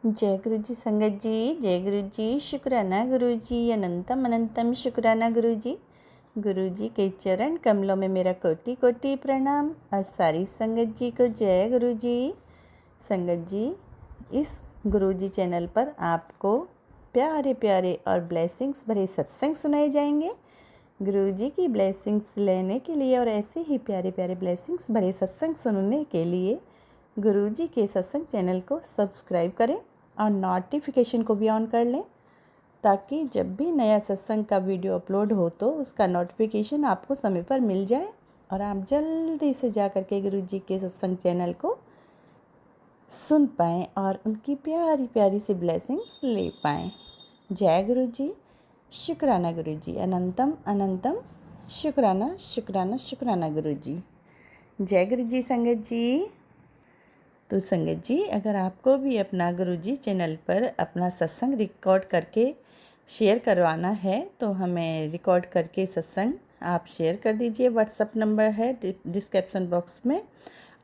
जय गुरु जी संगत जी, जय गुरु जी। शुक्राना गुरु जी, अनंतम अनंतम शुक्राना गुरु जी। गुरु जी के चरण कमलों में मेरा कोटि कोटि प्रणाम और सारी संगत जी को जय गुरु जी। संगत जी, इस गुरु जी चैनल पर आपको प्यारे प्यारे और ब्लेसिंग्स भरे सत्संग सुनाए जाएंगे। गुरु जी की ब्लेसिंग्स लेने के लिए और ऐसे ही प्यारे प्यारे ब्लेसिंग्स भरे सत्संग सुनने के लिए गुरु जी के सत्संग चैनल को सब्सक्राइब करें और नोटिफिकेशन को भी ऑन कर लें, ताकि जब भी नया सत्संग का वीडियो अपलोड हो तो उसका नोटिफिकेशन आपको समय पर मिल जाए और आप जल्दी से जा कर के गुरु जी के सत्संग चैनल को सुन पाएँ और उनकी प्यारी प्यारी सी ब्लेसिंग्स ले पाएँ। जय गुरु जी, शुक्राना गुरु जी, अनंतम अनंतम शुक्राना शुक्राना शुक्राना गुरु जी। जय गुरु जी संगत जी। तो संगत जी, अगर आपको भी अपना गुरु जी चैनल पर अपना सत्संग रिकॉर्ड करके शेयर करवाना है तो हमें रिकॉर्ड करके सत्संग आप शेयर कर दीजिए। व्हाट्सअप नंबर है डिस्क्रिप्शन बॉक्स में,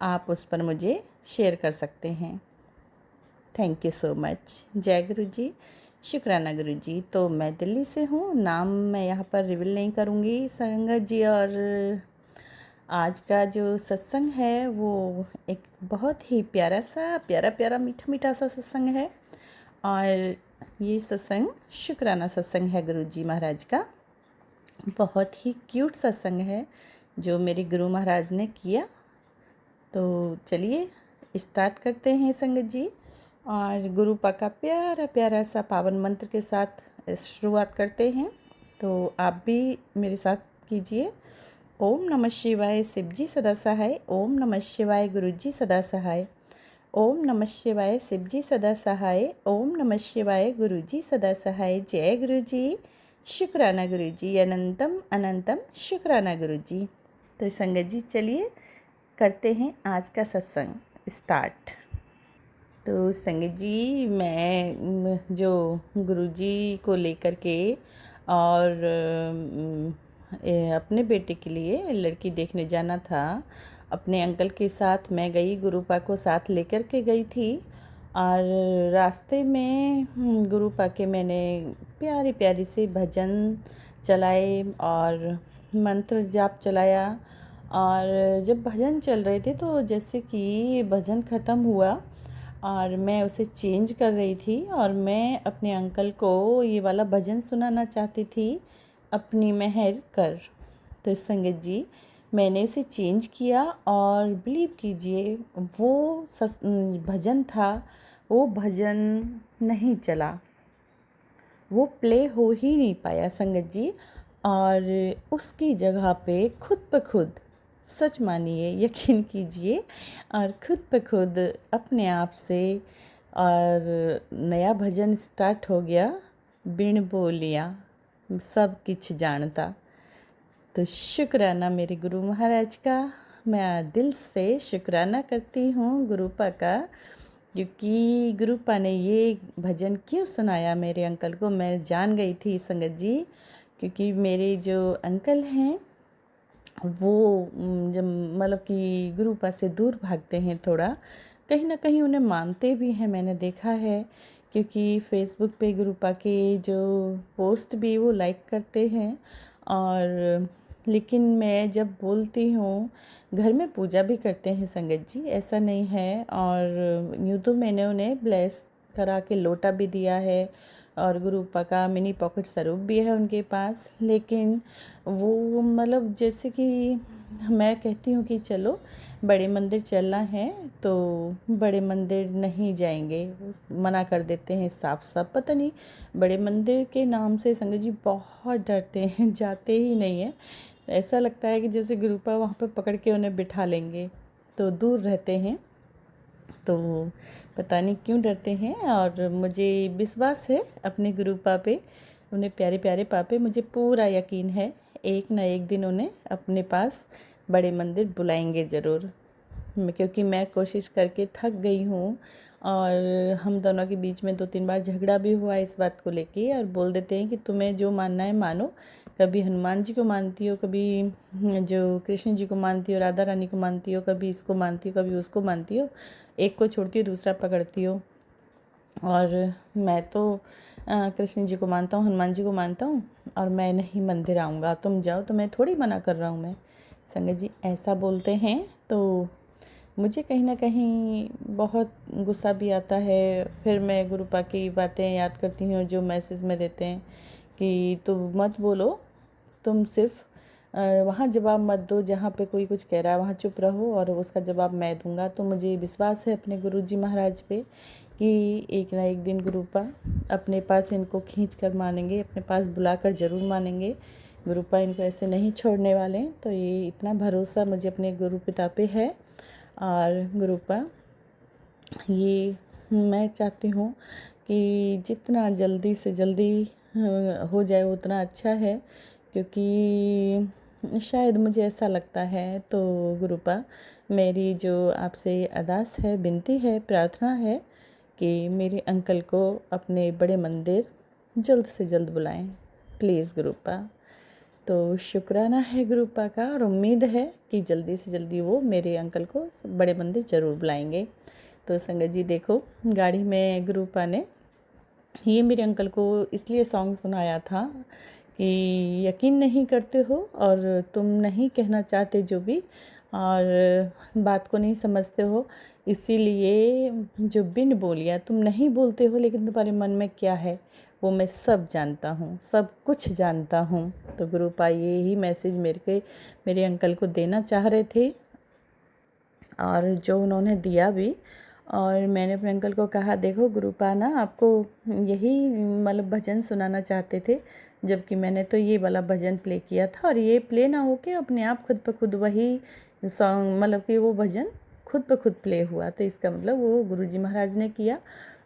आप उस पर मुझे शेयर कर सकते हैं। Thank you so much. जय गुरु जी, शुक्राना गुरु जी। तो मैं दिल्ली से हूँ, नाम मैं यहाँ पर रिवील नहीं करूँगी संगत जी। और आज का जो सत्संग है वो एक बहुत ही प्यारा प्यारा मीठा मीठा सा सत्संग है। और ये सत्संग शुक्राना सत्संग है गुरु जी महाराज का। बहुत ही क्यूट सत्संग है जो मेरे गुरु महाराज ने किया। तो चलिए स्टार्ट करते हैं संगत जी। और गुरु पा का प्यारा प्यारा सा पावन मंत्र के साथ शुरुआत करते हैं। तो आप भी मेरे साथ कीजिए। ओम नमः शिवाय शिव जी सदा सहाय, ओम नमः शिवाय गुरु जी सदा सहाय, ओम नमः शिवाय शिव जी सदा सहाय, ओम नमः शिवाय गुरु जी सदा सहाय। जय गुरु जी, शुक्राना गुरु जी, अनंतम अनंतम शुक्राना गुरु जी। तो संगत जी चलिए करते हैं आज का सत्संग स्टार्ट। तो संगत जी, मैं जो गुरु जी को लेकर के और अपने बेटे के लिए लड़की देखने जाना था, अपने अंकल के साथ मैं गई, गुरुपा को साथ लेकर के गई थी। और रास्ते में गुरुपा के मैंने प्यारी प्यारी से भजन चलाए और मंत्र जाप चलाया। और जब भजन चल रहे थे तो जैसे कि भजन ख़त्म हुआ और मैं उसे चेंज कर रही थी और मैं अपने अंकल को ये वाला भजन सुनाना चाहती थी, अपनी मेहर कर। तो संगत जी, मैंने उसे चेंज किया और बिलीव कीजिए वो भजन था, वो भजन नहीं चला, वो प्ले हो ही नहीं पाया संगत जी। और उसकी जगह पे खुद ब खुद, सच मानिए, यकीन कीजिए, और खुद ब खुद अपने आप से और नया भजन स्टार्ट हो गया। बिन बोलिया सब किछ जानता। तो शुक्राना मेरे गुरु महाराज का, मैं दिल से शुक्राना करती हूँ गुरुपा का, क्योंकि गुरुपा ने ये भजन क्यों सुनाया मेरे अंकल को मैं जान गई थी संगत जी। क्योंकि मेरे जो अंकल हैं वो जब मतलब कि गुरुपा से दूर भागते हैं, थोड़ा कहीं ना कहीं उन्हें मानते भी हैं, मैंने देखा है। क्योंकि फेसबुक पे गुरुपा के जो पोस्ट भी वो लाइक करते हैं। और लेकिन मैं जब बोलती हूँ, घर में पूजा भी करते हैं संगत जी, ऐसा नहीं है। और यूँ तो मैंने उन्हें ब्लेस करा के लोटा भी दिया है और गुरुपा का मिनी पॉकेट स्वरूप भी है उनके पास। लेकिन वो मतलब जैसे कि मैं कहती हूँ कि चलो बड़े मंदिर चलना है तो बड़े मंदिर नहीं जाएंगे, मना कर देते हैं साफ साफ। पता नहीं, बड़े मंदिर के नाम से संगत जी बहुत डरते हैं, जाते ही नहीं हैं। ऐसा लगता है कि जैसे गुरुपा वहाँ पर पकड़ के उन्हें बिठा लेंगे, तो दूर रहते हैं। तो पता नहीं क्यों डरते हैं। और मुझे विश्वास है अपने गुरुपा पे, उन्हें प्यारे प्यारे पापे, मुझे पूरा यकीन है एक ना एक दिन उन्हें अपने पास बड़े मंदिर बुलाएंगे ज़रूर। क्योंकि मैं कोशिश करके थक गई हूँ। और हम दोनों के बीच में 2-3 बार झगड़ा भी हुआ इस बात को लेके। और बोल देते हैं कि तुम्हें जो मानना है मानो, कभी हनुमान जी को मानती हो, कभी जो कृष्ण जी को मानती हो, राधा रानी को मानती हो, कभी इसको मानती हो, कभी उसको मानती हो, एक को छोड़ती हो दूसरा पकड़ती हो। और मैं तो कृष्ण जी को मानता हूँ, हनुमान जी को मानता हूँ, और मैं नहीं मंदिर आऊँगा, तुम जाओ, तो मैं थोड़ी मना कर रहा हूँ। मैं संगत जी ऐसा बोलते हैं तो मुझे कहीं ना कहीं बहुत गुस्सा भी आता है। फिर मैं गुरुपा की बातें याद करती हूँ जो मैसेज में देते हैं कि तुम मत बोलो, तुम सिर्फ वहाँ जवाब मत दो, जहाँ पे कोई कुछ कह रहा है वहाँ चुप रहो और उसका जवाब मैं दूंगा। तो मुझे विश्वास है अपने गुरुजी महाराज पे कि एक ना एक दिन गुरुपा अपने पास इनको खींच कर मानेंगे, अपने पास बुलाकर ज़रूर मानेंगे। गुरुपा इनको ऐसे नहीं छोड़ने वाले। तो ये इतना भरोसा मुझे अपने गुरु पिता पे है। और गुरुपा ये मैं चाहती हूँ कि जितना जल्दी से जल्दी हो जाए उतना अच्छा है, क्योंकि शायद मुझे ऐसा लगता है। तो गुरुपा मेरी जो आपसे अरदास है, विनती है, प्रार्थना है कि मेरे अंकल को अपने बड़े मंदिर जल्द से जल्द बुलाएं, प्लीज़ गुरुपा। तो शुक्राना है गुरुपा का, और उम्मीद है कि जल्दी से जल्दी वो मेरे अंकल को बड़े मंदिर ज़रूर बुलाएंगे। तो संगत जी देखो, गाड़ी में गुरुपा ने ये मेरे अंकल को इसलिए सॉन्ग सुनाया था कि यकीन नहीं करते हो और तुम नहीं कहना चाहते जो भी, और बात को नहीं समझते हो, इसीलिए जो बिन बोलिया तुम नहीं बोलते हो, लेकिन तुम्हारे मन में क्या है वो मैं सब जानता हूँ, सब कुछ जानता हूँ। तो गुरुपा ये ही मैसेज मेरे अंकल को देना चाह रहे थे, और जो उन्होंने दिया भी। और मैंने अपने अंकल को कहा, देखो गुरुपा ना आपको यही मतलब भजन सुनाना चाहते थे, जबकि मैंने तो ये वाला भजन प्ले किया था, और ये प्ले ना होके अपने आप खुद ब खुद वही सॉन्ग मतलब कि वो भजन खुद ब खुद प्ले हुआ। तो इसका मतलब वो गुरुजी महाराज ने किया,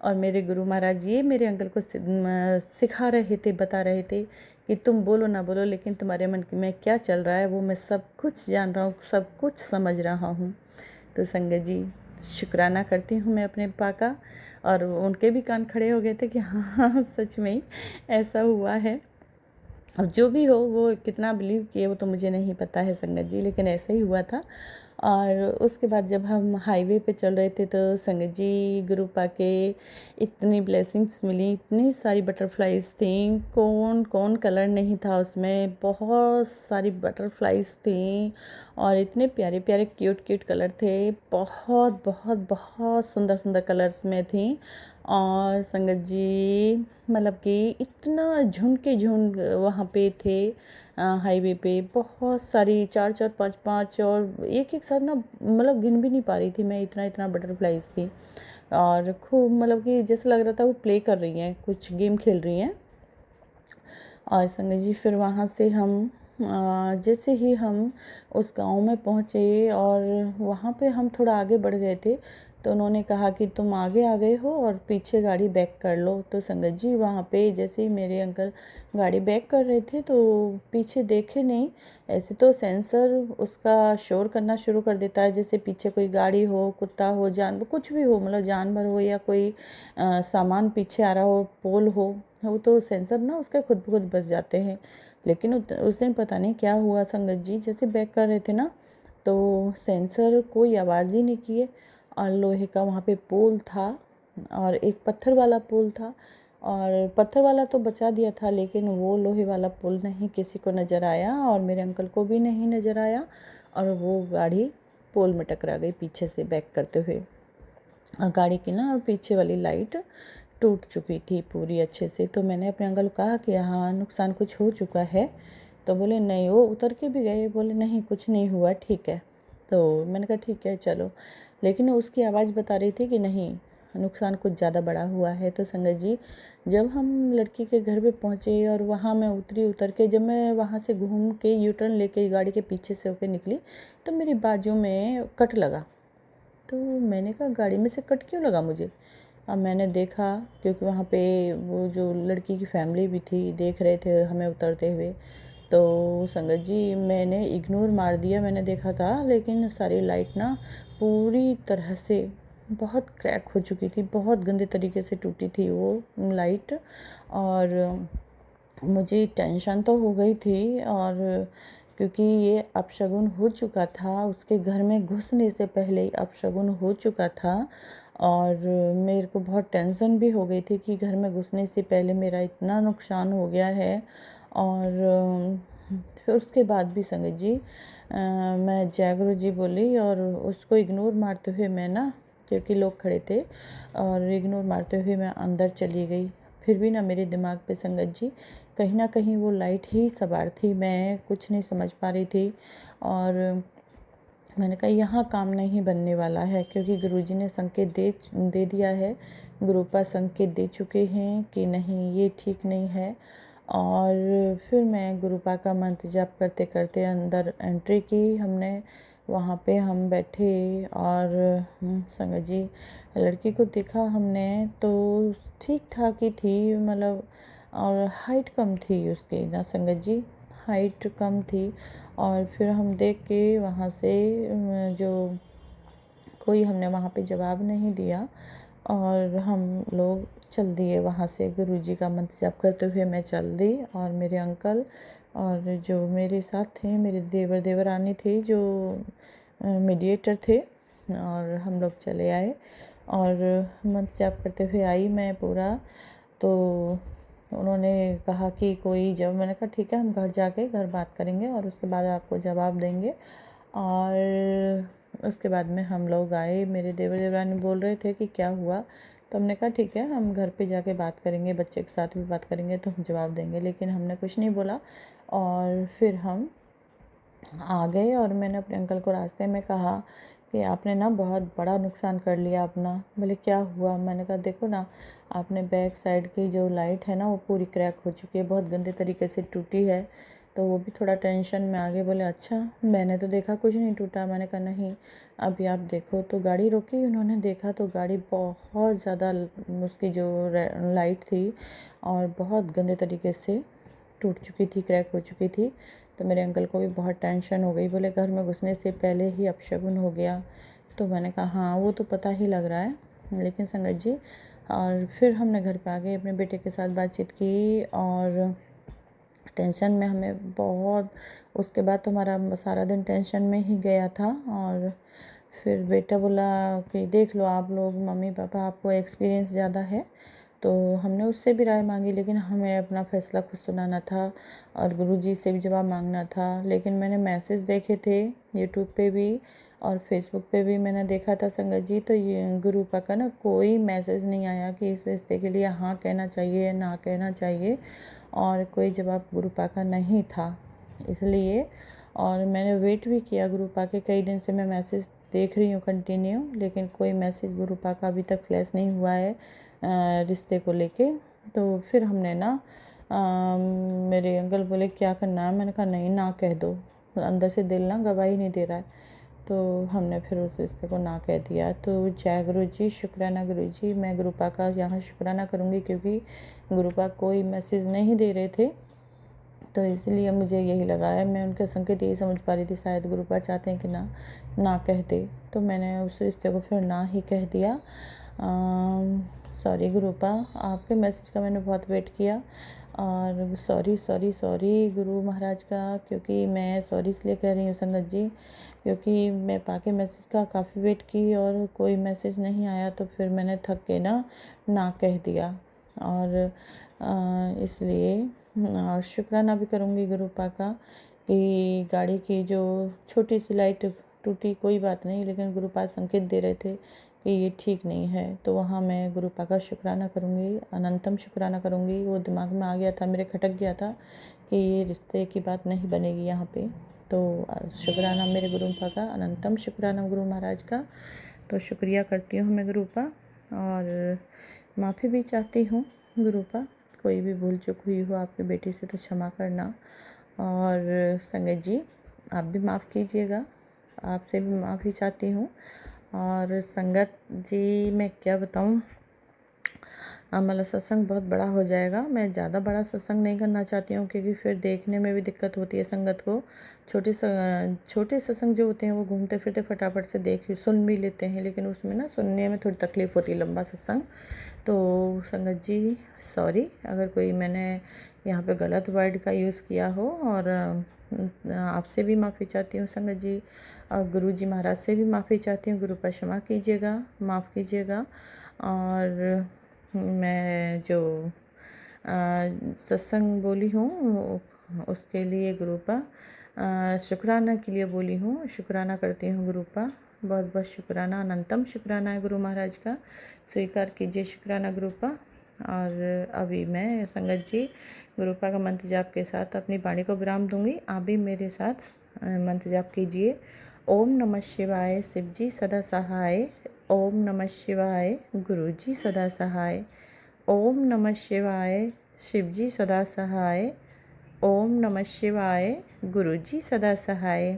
और मेरे गुरु महाराज ये मेरे अंकल को सिखा रहे थे, बता रहे थे कि तुम बोलो ना बोलो, लेकिन तुम्हारे मन में क्या चल रहा है वो मैं सब कुछ जान रहा हूँ, सब कुछ समझ रहा हूँ। तो संगत जी शुक्राना करती हूँ मैं अपने पापा का, और उनके भी कान खड़े हो गए थे कि हाँ सच में ही ऐसा हुआ है। अब जो भी हो वो कितना बिलीव किए वो तो मुझे नहीं पता है संगत जी, लेकिन ऐसा ही हुआ था। और उसके बाद जब हम हाईवे पे चल रहे थे तो संगत जी गुरुपा के इतनी ब्लेसिंग्स मिली, इतनी सारी बटरफ्लाइज थी, कौन कौन कलर नहीं था उसमें, बहुत सारी बटरफ्लाइज थी, और इतने प्यारे प्यारे क्यूट क्यूट कलर थे, बहुत बहुत बहुत सुंदर सुंदर कलर्स में थी। और संगत जी मतलब कि इतना झुंड के झुंड वहाँ पे थे हाईवे पे, बहुत सारी, चार चार पाँच पाँच, और एक एक साथ ना मतलब गिन भी नहीं पा रही थी मैं, इतना इतना बटरफ्लाइज थी। और खूब मतलब कि जैसे लग रहा था वो प्ले कर रही हैं, कुछ गेम खेल रही हैं। और संगत जी फिर वहाँ से हम जैसे ही हम उस गांव में पहुँचे और वहाँ पे हम थोड़ा आगे बढ़ गए थे, तो उन्होंने कहा कि तुम आगे आ गए हो और पीछे गाड़ी बैक कर लो। तो संगत जी वहाँ पे जैसे ही मेरे अंकल गाड़ी बैक कर रहे थे तो पीछे देखे नहीं, ऐसे तो सेंसर उसका शोर करना शुरू कर देता है, जैसे पीछे कोई गाड़ी हो, कुत्ता हो, जानवर कुछ भी हो, मतलब जानवर हो या कोई सामान पीछे आ रहा हो, पोल हो, वो तो सेंसर ना उसके खुद ब खुद बस जाते हैं। लेकिन उस दिन पता नहीं क्या हुआ संगत जी, जैसे बैक कर रहे थे ना तो सेंसर कोई आवाज़ ही नहीं किए, और लोहे का वहाँ पे पोल था, और एक पत्थर वाला पोल था, और पत्थर वाला तो बचा दिया था, लेकिन वो लोहे वाला पोल नहीं किसी को नज़र आया, और मेरे अंकल को भी नहीं नज़र आया, और वो गाड़ी पोल में टकरा गई पीछे से बैक करते हुए। और गाड़ी की ना पीछे वाली लाइट टूट चुकी थी पूरी अच्छे से। तो मैंने अपने अंकल को कहा कि हाँ नुकसान कुछ हो चुका है, तो बोले नहीं, वो उतर के भी गए, बोले नहीं कुछ नहीं हुआ, ठीक है। तो मैंने कहा ठीक है चलो, लेकिन उसकी आवाज़ बता रही थी कि नहीं नुकसान कुछ ज़्यादा बड़ा हुआ है। तो संगत जी जब हम लड़की के घर पे पहुँचे और वहाँ मैं उतरी, उतर के जब मैं वहाँ से घूम के यू टर्न लेके गाड़ी के पीछे से होकर निकली तो मेरी बाजू में कट लगा। तो मैंने कहा गाड़ी में से कट क्यों लगा मुझे। अब मैंने देखा, क्योंकि वहाँ पे वो जो लड़की की फैमिली भी थी, देख रहे थे हमें उतरते हुए। तो संगत जी मैंने इग्नोर मार दिया, मैंने देखा था, लेकिन सारी लाइट ना पूरी तरह से बहुत क्रैक हो चुकी थी, बहुत गंदे तरीके से टूटी थी वो लाइट। और मुझे टेंशन तो हो गई थी, और क्योंकि ये अपशगुन हो चुका था, उसके घर में घुसने से पहले ही अपशगुन हो चुका था। और मेरे को बहुत टेंशन भी हो गई थी कि घर में घुसने से पहले मेरा इतना नुकसान हो गया है। और फिर उसके बाद भी संगत जी मैं जय गुरु जी बोली और उसको इग्नोर मारते हुए मैं ना, क्योंकि लोग खड़े थे, और इग्नोर मारते हुए मैं अंदर चली गई। फिर भी ना मेरे दिमाग पे संगत जी कहीं ना कहीं वो लाइट ही सवार थी, मैं कुछ नहीं समझ पा रही थी। और मैंने कहा यहाँ काम नहीं बनने वाला है, क्योंकि गुरुजी ने संकेत दे दिया है, गुरुपा संकेत दे चुके हैं कि नहीं ये ठीक नहीं है। और फिर मैं गुरुपा का मंत्र जाप करते करते अंदर एंट्री की हमने। वहाँ पे हम बैठे और संगत जी लड़की को देखा हमने तो ठीक ठाक ही थी, मतलब, और हाइट कम थी उसकी ना संगत जी, हाइट कम थी। और फिर हम देख के वहाँ से जो कोई हमने वहाँ पे जवाब नहीं दिया और हम लोग चल दिए वहाँ से। गुरुजी का मंत्र जाप करते हुए मैं चल दी और मेरे अंकल और जो मेरे साथ थे मेरे देवर देवरानी थे जो मीडिएटर थे, और हम लोग चले आए। और मंत्र जाप करते हुए आई मैं पूरा, तो उन्होंने कहा कि कोई जब, मैंने कहा ठीक है हम घर बात करेंगे और उसके बाद आपको जवाब देंगे। और उसके बाद में हम लोग आए, मेरे देवर देवरानी बोल रहे थे कि क्या हुआ, तो हमने कहा ठीक है हम घर पे जाके बात करेंगे, बच्चे के साथ भी बात करेंगे तो हम जवाब देंगे, लेकिन हमने कुछ नहीं बोला। और फिर हम आ गए और मैंने अपने अंकल को रास्ते में कहा कि आपने ना बहुत बड़ा नुकसान कर लिया अपना। बोले क्या हुआ, मैंने कहा देखो ना आपने बैक साइड की जो लाइट है ना वो पूरी क्रैक हो चुकी है, बहुत गंदे तरीके से टूटी है। तो वो भी थोड़ा टेंशन में आ गए, बोले अच्छा मैंने तो देखा कुछ नहीं टूटा। मैंने कहा नहीं अभी आप देखो। तो गाड़ी रोकी, उन्होंने देखा तो गाड़ी बहुत ज़्यादा उसकी जो लाइट थी और बहुत गंदे तरीके से टूट चुकी थी, क्रैक हो चुकी थी। तो मेरे अंकल को भी बहुत टेंशन हो गई, बोले घर में घुसने से पहले ही अपशगुन हो गया। तो मैंने कहा हाँ वो तो पता ही लग रहा है, लेकिन संगत जी। और फिर हमने घर पे आ गए, अपने बेटे के साथ बातचीत की और टेंशन में हमें बहुत, उसके बाद तो हमारा सारा दिन टेंशन में ही गया था। और फिर बेटा बोला कि देख लो आप लोग मम्मी पापा आपको एक्सपीरियंस ज़्यादा है, तो हमने उससे भी राय मांगी, लेकिन हमें अपना फ़ैसला खुद सुनाना था और गुरुजी से भी जवाब मांगना था। लेकिन मैंने मैसेज देखे थे यूट्यूब पे भी और फेसबुक पे भी मैंने देखा था संगत जी, तो ये गुरुपा का ना कोई मैसेज नहीं आया कि इस रिश्ते के लिए हाँ कहना चाहिए या ना कहना चाहिए, और कोई जवाब गुरुपा का नहीं था इसलिए। और मैंने वेट भी किया गुरुपा के, कई दिन से मैं मैसेज देख रही हूँ कंटिन्यू, लेकिन कोई मैसेज गुरुपा का अभी तक फ्लैश नहीं हुआ है रिश्ते को लेके। तो फिर हमने ना मेरे अंकल बोले क्या करना है, मैंने कहा नहीं ना कह दो, अंदर से दिल ना गवाही नहीं दे रहा है। तो हमने फिर उस रिश्ते को ना कह दिया। तो जय गुरु जी, शुक्राना गुरु जी, मैं गुरुपा का यहाँ शुक्राना करूँगी क्योंकि गुरुपा कोई मैसेज नहीं दे रहे थे, तो इसलिए मुझे यही लगा है। मैं उनके संकेत यही समझ पा रही थी शायद गुरुपा चाहते हैं कि ना कह दे, तो मैंने उस रिश्ते को फिर ना ही कह दिया। सॉरी गुरुपा, आपके मैसेज का मैंने बहुत वेट किया और sorry sorry sorry Guru Maharaj का, क्योंकि मैं सॉरी इसलिए कह रही हूँ संगत जी क्योंकि मैं पाके मैसेज का काफ़ी वेट की और कोई मैसेज नहीं आया, तो फिर मैंने थक के ना कह दिया। और इसलिए शुक्राना भी करूँगी गुरुपा का कि गाड़ी की जो छोटी सी लाइट टूटी कोई बात नहीं, लेकिन गुरुपा संकेत दे रहे थे कि ये ठीक नहीं है, तो वहाँ मैं गुरुपा का शुक्राना करूँगी, अनंतम शुक्राना करूँगी। वो दिमाग में आ गया था, मेरे खटक गया था कि ये रिश्ते की बात नहीं बनेगी यहाँ पे, तो शुक्राना मेरे गुरुपा का, अनंतम शुक्राना गुरु महाराज का। तो शुक्रिया करती हूँ मैं गुरुपा और माफ़ी भी चाहती हूँ गुरुपा, कोई भी भूल चूक हुई हो आपकी बेटी से तो क्षमा करना। और संगत जी आप भी माफ़ कीजिएगा, आपसे भी माफ़ी चाहती हूँ। और संगत जी मैं क्या बताऊँ, मतलब सत्संग बहुत बड़ा हो जाएगा, मैं ज़्यादा बड़ा सत्संग नहीं करना चाहती हूँ क्योंकि फिर देखने में भी दिक्कत होती है संगत को। छोटे सत्संग जो होते हैं वो घूमते फिरते फटाफट से देख सुन भी लेते हैं, लेकिन उसमें ना सुनने में थोड़ी तकलीफ़ होती है लंबा सत्संग। तो संगत जी सॉरी अगर कोई मैंने यहाँ पे गलत वर्ड का यूज़ किया हो, और आपसे भी माफ़ी चाहती हूँ संगत जी, और गुरु जी महाराज से भी माफ़ी चाहती हूँ। गुरुपा क्षमा कीजिएगा, माफ़ कीजिएगा। और मैं जो सत्संग बोली हूँ उसके लिए गुरुपा शुक्राना के लिए बोली हूँ, शुक्राना करती हूँ गुरुपा। बहुत बहुत शुक्राना, अनंतम शुक्राना है गुरु महाराज का, स्वीकार कीजिए शुक्राना गुरुपा। और अभी मैं संगत जी गुरुपा का मंत्र जाप के साथ अपनी वाणी को विराम दूंगी। आप भी मेरे साथ मंत्र जाप कीजिए। ओम नमः शिवाय, शिव जी सदा सहाय। ओम नमः शिवाय, गुरु जी सदा सहाय। ओम नमः शिवाय, शिव जी सदा सहाय। ओम नमः शिवाय, गुरु जी सदा सहाय।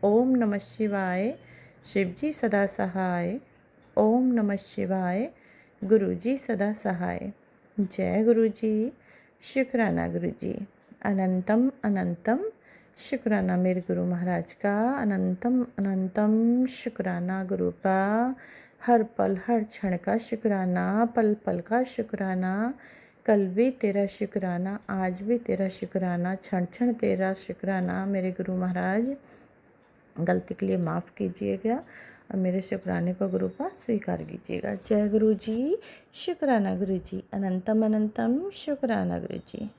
ओम नमः शिवाय, शिव जी सदा सहाय। ओम नमः शिवाय, गुरु जी सदा सहाय। जय गुरु जी, शुक्राना गुरु जी। अनंतम अनंतम शुक्राना मेरे गुरु महाराज का, अनंतम अनंतम शुक्राना गुरु का। हर पल हर क्षण का शुक्राना, पल पल का शुक्राना। कल भी तेरा शुक्राना, आज भी तेरा शुक्राना, क्षण क्षण तेरा शुक्राना मेरे गुरु महाराज। गलती के लिए माफ़ कीजिएगा और मेरे शुक्राने को गुरु पास स्वीकार कीजिएगा। जय गुरु जी, शुक्राना गुरु जी, अनंतम अनंतम शुक्राना गुरु जी।